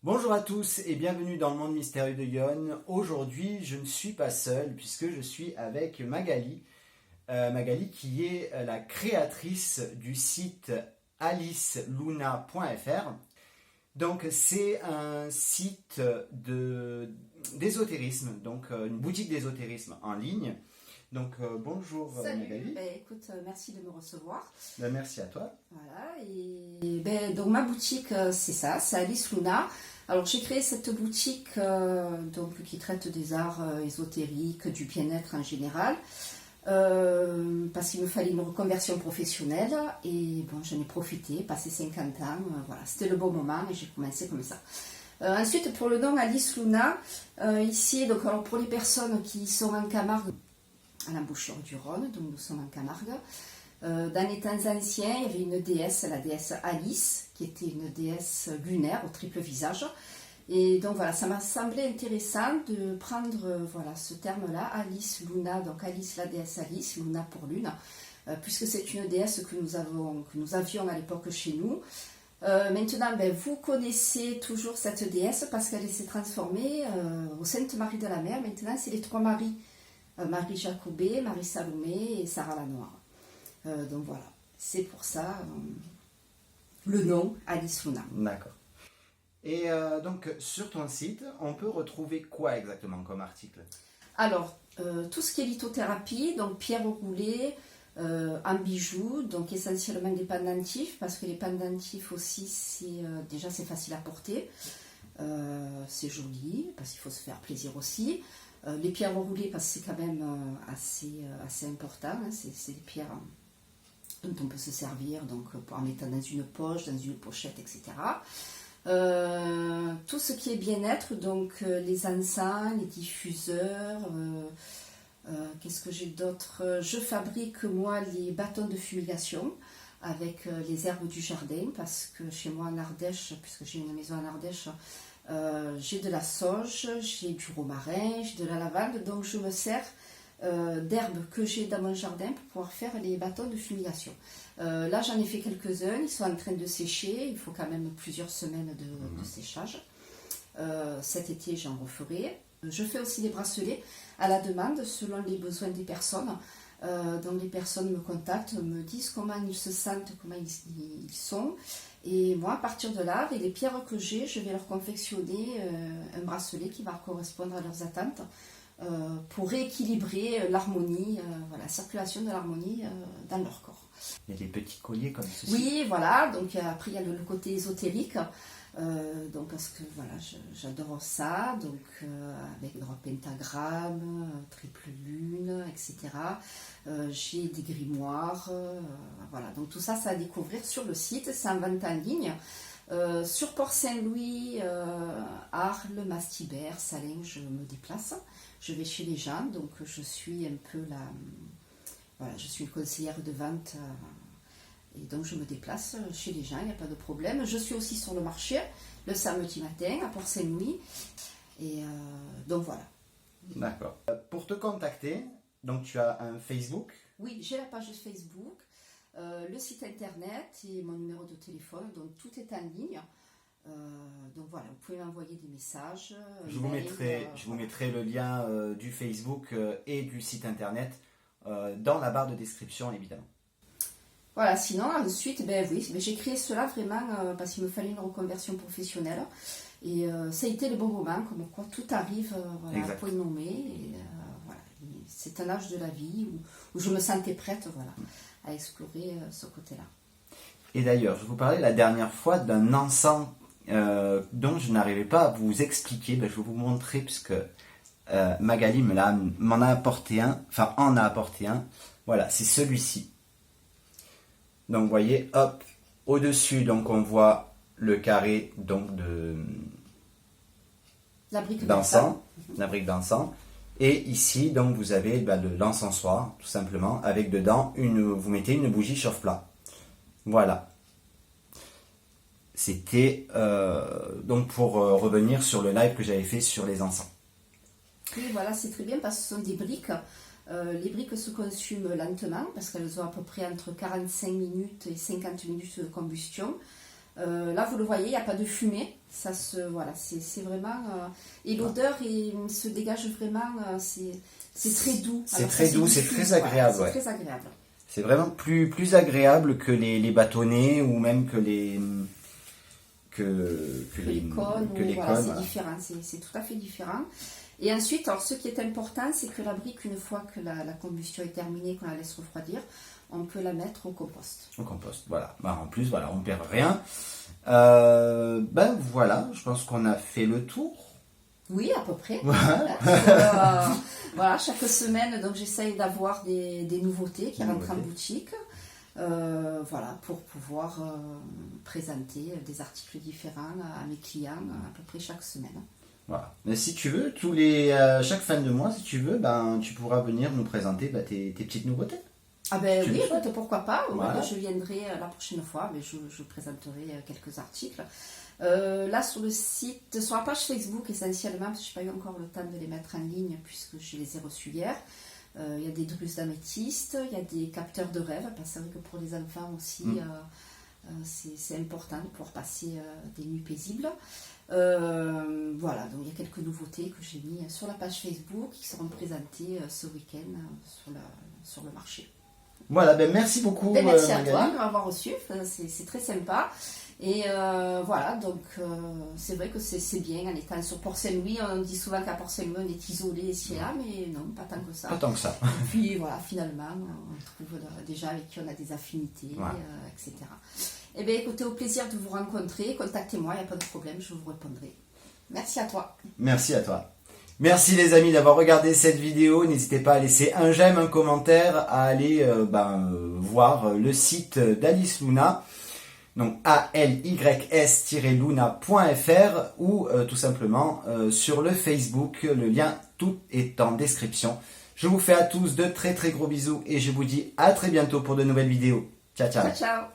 Bonjour à tous et bienvenue dans le monde mystérieux de Yon. Aujourd'hui, je ne suis pas seul puisque je suis avec Magali. Magali qui est la créatrice du site aliceluna.fr. Donc c'est un site d'ésotérisme, donc une boutique d'ésotérisme en ligne. Donc bonjour Salut, Magali. écoute, merci de me recevoir. Merci à toi. Voilà, donc ma boutique, c'est ça, c'est Alice Luna. Alors j'ai créé cette boutique qui traite des arts ésotériques, du bien-être en général, parce qu'il me fallait une reconversion professionnelle et bon, j'en ai profité, passé 50 ans, voilà, c'était le bon moment et j'ai commencé comme ça. Ensuite, pour le nom Alice Luna, ici, donc alors pour les personnes qui sont en Camargue, à l'embouchure du Rhône, donc nous sommes en Camargue. Dans les temps anciens, il y avait une déesse, la déesse Alice, qui était une déesse lunaire au triple visage. Et donc voilà, ça m'a semblé intéressant de prendre ce terme-là, Alice Luna, donc Alice la déesse Alice, Luna pour lune, puisque c'est une déesse que nous avions à l'époque chez nous. Maintenant, vous connaissez toujours cette déesse parce qu'elle s'est transformée au Sainte Marie de la Mer. Maintenant, c'est les trois Maries. Marie Jacobée, Marie Salomé et Sarah Lanoire. Donc voilà, c'est pour ça le nom Alice Luna. D'accord. Et donc sur ton site, on peut retrouver quoi exactement comme article? Alors, tout ce qui est lithothérapie, donc pierre roulée, en bijoux, donc essentiellement des pendentifs, parce que les pendentifs aussi, c'est facile à porter, c'est joli, parce qu'il faut se faire plaisir aussi. Les pierres roulées, parce que c'est quand même assez important, hein, c'est des pierres dont on peut se servir donc, en mettant dans une poche, dans une pochette, etc. Tout ce qui est bien-être, donc les encens, les diffuseurs, qu'est-ce que j'ai d'autre? Je fabrique moi les bâtons de fumigation avec les herbes du jardin, parce que chez moi en Ardèche, puisque j'ai une maison en Ardèche, j'ai de la sauge, j'ai du romarin, j'ai de la lavande, donc je me sers d'herbes que j'ai dans mon jardin pour pouvoir faire les bâtons de fumigation. Là j'en ai fait quelques-uns, ils sont en train de sécher, il faut quand même plusieurs semaines de séchage. Cet été j'en referai. Je fais aussi des bracelets à la demande selon les besoins des personnes. Donc les personnes me contactent, me disent comment ils se sentent, comment ils sont. Et moi, à partir de là, avec les pierres que j'ai, je vais leur confectionner un bracelet qui va correspondre à leurs attentes pour rééquilibrer l'harmonie, la circulation de l'harmonie dans leur corps. Il y a des petits colliers comme ceci. Oui, voilà. Donc après, il y a le côté ésotérique. Donc parce que voilà, j'adore ça. Donc avec droit pentagramme, triple lune, etc. J'ai des grimoires. Voilà. Donc tout ça, c'est à découvrir sur le site. C'est en vente en ligne. Sur Port-Saint-Louis, Arles, Mastibert, Salins, je me déplace. Je vais chez les gens. Donc je suis un peu je suis une conseillère de vente. Et donc je me déplace chez les gens, il n'y a pas de problème. Je suis aussi sur le marché le samedi matin à Port-Saint-Louis. Et donc voilà. D'accord. Pour te contacter, donc tu as un Facebook. Oui, j'ai la page Facebook, le site internet et mon numéro de téléphone. Donc tout est en ligne. Donc voilà, vous pouvez m'envoyer des messages. Je vous mettrai le lien du Facebook et du site internet dans la barre de description évidemment. Voilà, sinon ensuite, j'ai créé cela vraiment parce qu'il me fallait une reconversion professionnelle. Et ça a été le bon moment, comme quoi tout arrive à point nommé. Et, c'est un âge de la vie où je me sentais prête à explorer ce côté-là. Et d'ailleurs, je vous parlais la dernière fois d'un encens dont je n'arrivais pas à vous expliquer. Je vais vous montrer puisque Magali m'en a apporté un, enfin en a apporté un. Voilà, c'est celui-ci. Donc vous voyez, hop, au-dessus, donc on voit le carré donc d'encens, la brique d'encens. Et ici, donc vous avez l'encensoir, tout simplement, avec dedans, vous mettez une bougie chauffe-plat. Voilà. C'était donc pour revenir sur le live que j'avais fait sur les encens. Oui, voilà, c'est très bien parce que ce sont des briques. Les briques se consument lentement parce qu'elles ont à peu près entre 45 minutes et 50 minutes de combustion. Là, vous le voyez, il n'y a pas de fumée. Voilà, c'est vraiment... et l'odeur se dégage vraiment, c'est très doux. C'est Alors, très ça, doux, du c'est fût, très agréable. voilà, Ouais. c'est très agréable. C'est vraiment plus agréable que les bâtonnets ou même que les Les cônes, voilà, cônes, c'est voilà. différent, c'est tout à fait différent. Et ensuite, alors, ce qui est important, c'est que la brique, une fois que la combustion est terminée, qu'on la laisse refroidir, on peut la mettre au compost. Au compost, voilà. Bah, en plus, voilà, on perd rien. Ben voilà, je pense qu'on a fait le tour. Oui, à peu près. Voilà. Voilà, chaque semaine, donc j'essaye d'avoir des nouveautés qui rentrent en Nouveautés. boutique. Voilà, pour pouvoir présenter des articles différents à mes clients à peu près chaque semaine. Voilà. Mais si tu veux, chaque fin de mois, si tu veux, ben tu pourras venir nous présenter tes petites nouveautés. Ah ben Tu oui, le souhaites. écoute, pourquoi pas. Voilà. Ouais, je viendrai la prochaine fois, mais je présenterai quelques articles. Là, sur le site, sur la page Facebook essentiellement, parce que je n'ai pas eu encore le temps de les mettre en ligne puisque je les ai reçus hier. Il y a des drusses d'améthyste, il y a des capteurs de rêve, parce que c'est vrai que pour les enfants aussi, c'est important de pouvoir passer des nuits paisibles. Voilà, donc il y a quelques nouveautés que j'ai mis sur la page Facebook qui seront présentées ce week-end sur le marché. Voilà, ben merci beaucoup. Ben, merci à Magali. toi de m'avoir reçu, c'est très sympa. Et voilà, donc c'est vrai que c'est bien en étant sur Port-Saint-Louis. On dit souvent qu'à Port-Saint-Louis on est isolé ici et là, mais non, pas tant que ça. Pas tant que ça. Et puis voilà, finalement, on trouve déjà avec qui on a des affinités, Ouais. etc. Eh bien écoutez, au plaisir de vous rencontrer, contactez-moi, il n'y a pas de problème, je vous répondrai. Merci à toi. Merci à toi. Merci les amis d'avoir regardé cette vidéo. N'hésitez pas à laisser un j'aime, un commentaire, à aller voir le site d'Alice Luna, donc alys-luna.fr ou tout simplement sur le Facebook. Le lien tout est en description. Je vous fais à tous de très très gros bisous et je vous dis à très bientôt pour de nouvelles vidéos. Ciao ciao. Ciao, ciao.